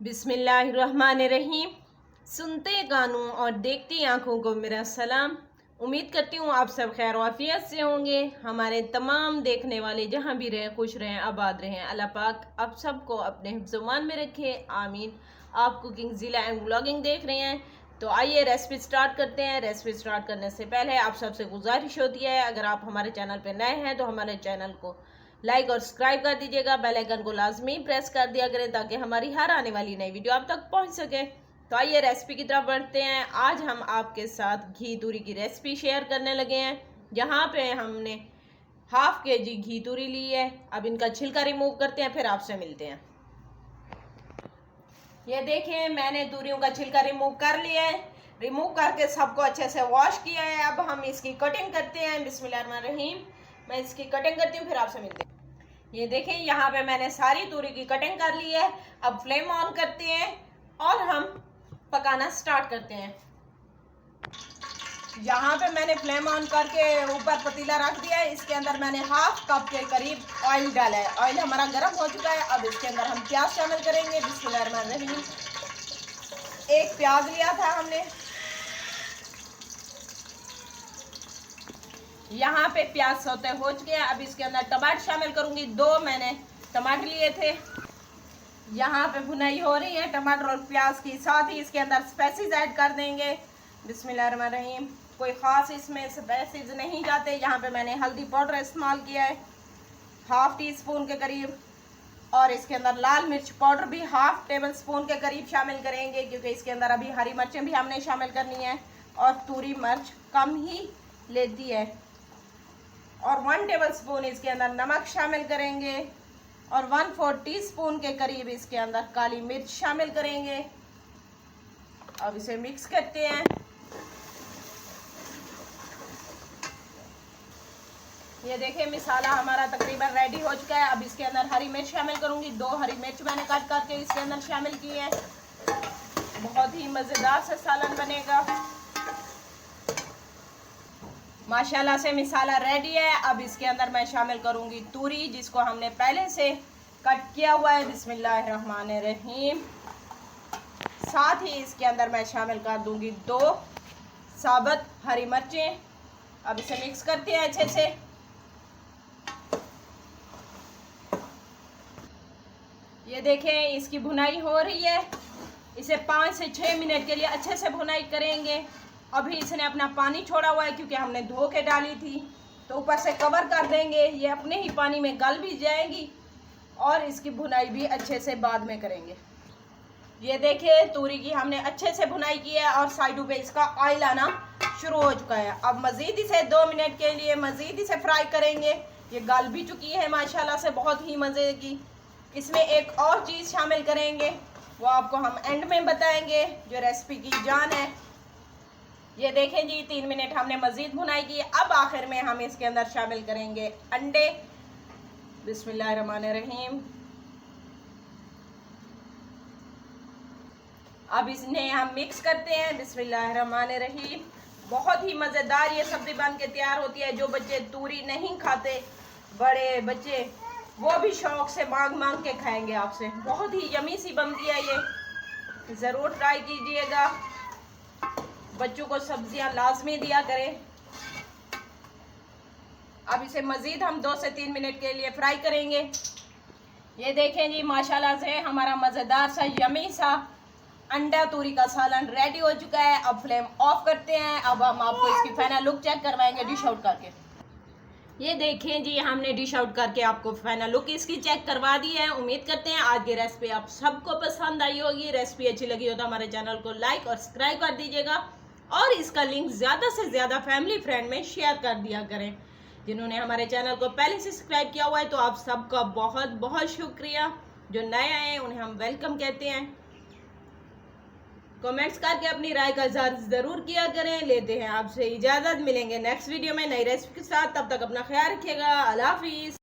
बिस्मिल्लाहिर्रहमानिर्रहीम। सुनते कानों और देखती आँखों को मेरा सलाम। उम्मीद करती हूँ आप सब खैर वाफियत से होंगे। हमारे तमाम देखने वाले जहाँ भी रहें खुश रहें आबाद रहें। अल्लाह पाक आप सबको अपने हिफ्ज़-ओ-मान में रखे, आमीन। आप कुकिंग ज़िला एंड व्लॉगिंग देख रहे हैं तो आइए रेसिपी स्टार्ट करते हैं। रेसिपी स्टार्ट करने से पहले आप सबसे गुजारिश होती है, अगर आप हमारे चैनल पर नए हैं तो हमारे चैनल को लाइक और सब्सक्राइब कर दीजिएगा। बेल आइकन को लाजमी प्रेस कर दिया करें ताकि हमारी हर आने वाली नई वीडियो आप तक पहुंच सके। तो आइए रेसिपी की तरफ बढ़ते हैं। आज हम आपके साथ घी तूरी की रेसिपी शेयर करने लगे हैं, जहां पे हमने हाफ केजी घी तूरी ली है। अब इनका छिलका रिमूव करते हैं, फिर आपसे मिलते हैं। ये देखें, मैंने तूरियों का छिलका रिमूव कर लिया है। रिमूव करके सबको अच्छे से वॉश किया है। अब हम इसकी कटिंग करते हैं। बिस्मिल्लाहिर्रहमानिर्रहीम। मैं इसकी कटिंग करती हूँ, फिर आपसे मिलते हैं। ये देखें, यहाँ पे मैंने सारी तूरी की कटिंग कर ली है। अब फ्लेम ऑन करते हैं और हम पकाना स्टार्ट करते हैं। यहाँ पे मैंने फ्लेम ऑन करके ऊपर पतीला रख दिया है। इसके अंदर मैंने हाफ कप के करीब ऑयल डाला है। ऑयल हमारा गर्म हो चुका है। अब इसके अंदर हम प्याज शामिल करेंगे। बिस्मिल्लाहिर्रहमानिर्रहीम। एक प्याज लिया था हमने। यहाँ पे प्याज सौते हो चुके हैं। अब इसके अंदर टमाटर शामिल करूंगी। 2 मैंने टमाटर लिए थे। यहाँ पे भुनाई हो रही है टमाटर और प्याज की। साथ ही इसके अंदर स्पाइसेस ऐड कर देंगे। बिस्मिल्लाहिर्रहमानिर्रहीम। कोई ख़ास इसमें स्पाइसेस नहीं जाते। यहाँ पे मैंने हल्दी पाउडर इस्तेमाल किया है हाफ टी स्पून के करीब, और इसके अंदर लाल मिर्च पाउडर भी हाफ टेबल स्पून के करीब शामिल करेंगे, क्योंकि इसके अंदर अभी हरी मिर्चें भी हमने शामिल करनी है और तूरी मिर्च कम ही लेती है। और 1 टेबल स्पून इसके अंदर नमक शामिल करेंगे और 1/4 टीस्पून के करीब इसके अंदर काली मिर्च शामिल करेंगे। अब इसे मिक्स करते हैं। ये देखिए, मसाला हमारा तकरीबन रेडी हो चुका है। अब इसके अंदर हरी मिर्च शामिल करूंगी। 2 हरी मिर्च मैंने कट करके इसके अंदर शामिल की है। बहुत ही मज़ेदार सा सालन बनेगा। माशाल्लाह से मसाला रेडी है। अब इसके अंदर मैं शामिल करूंगी तूरी, जिसको हमने पहले से कट किया हुआ है। बिस्मिल्लाहिर्रहमानिर्रहीम। साथ ही इसके अंदर मैं शामिल कर दूंगी 2 साबुत हरी मिर्चें। अब इसे मिक्स करते हैं अच्छे से। ये देखें, इसकी भुनाई हो रही है। इसे 5 से 6 मिनट के लिए अच्छे से भुनाई करेंगे। अभी इसने अपना पानी छोड़ा हुआ है, क्योंकि हमने धो के डाली थी। तो ऊपर से कवर कर देंगे, ये अपने ही पानी में गल भी जाएगी और इसकी भुनाई भी अच्छे से बाद में करेंगे। ये देखिए, तूरी की हमने अच्छे से भुनाई की है और साइडों पे इसका ऑयल आना शुरू हो चुका है। अब मज़ीद इसे 2 मिनट के लिए मज़ीद इसे फ्राई करेंगे। ये गल भी चुकी है माशाल्लाह से, बहुत ही मज़े की। इसमें एक और चीज़ शामिल करेंगे, वो आपको हम एंड में बताएंगे, जो रेसिपी की जान है। ये देखें जी, 3 मिनट हमने मज़ीद भुनाई की। अब आखिर में हम इसके अंदर शामिल करेंगे अंडे। बिस्मिल्लाहिर्रहमानिर्रहीम। अब इसने हम मिक्स करते हैं। बिस्मिल्लाहिर्रहमानिर्रहीम। बहुत ही मज़ेदार ये सब्ज़ी बन के तैयार होती है। जो बच्चे तूरी नहीं खाते, बड़े बच्चे, वो भी शौक से मांग मांग के खाएंगे आपसे। बहुत ही यमी सी बनती है ये, ज़रूर ट्राई कीजिएगा। बच्चों को सब्जियां लाजमी दिया करें। अब इसे मज़ीद हम 2 से 3 मिनट के लिए फ्राई करेंगे। ये देखें जी, माशाल्लाह से हमारा मज़ेदार सा यमी सा अंडा तूरी का सालन रेडी हो चुका है। अब फ्लेम ऑफ करते हैं। अब हम आपको इसकी फाइनल लुक चेक करवाएंगे डिश आउट करके। ये देखें जी, हमने डिश आउट करके आपको फाइनल लुक इसकी चेक करवा दी है। उम्मीद करते हैं आज की रेसिपी आप सबको पसंद आई होगी। रेसिपी अच्छी लगी हो तो हमारे चैनल को लाइक और सब्सक्राइब कर दीजिएगा और इसका लिंक ज़्यादा से ज़्यादा फैमिली फ्रेंड में शेयर कर दिया करें। जिन्होंने हमारे चैनल को पहले से सब्सक्राइब किया हुआ है तो आप सबका बहुत बहुत शुक्रिया। जो नए आए हैं उन्हें हम वेलकम कहते हैं। कमेंट्स करके अपनी राय का इज़हार ज़रूर किया करें। लेते हैं आपसे इजाज़त, मिलेंगे नेक्स्ट वीडियो में नई रेसिपी के साथ। तब तक अपना ख्याल रखिएगा। अल्लाह हाफिज़।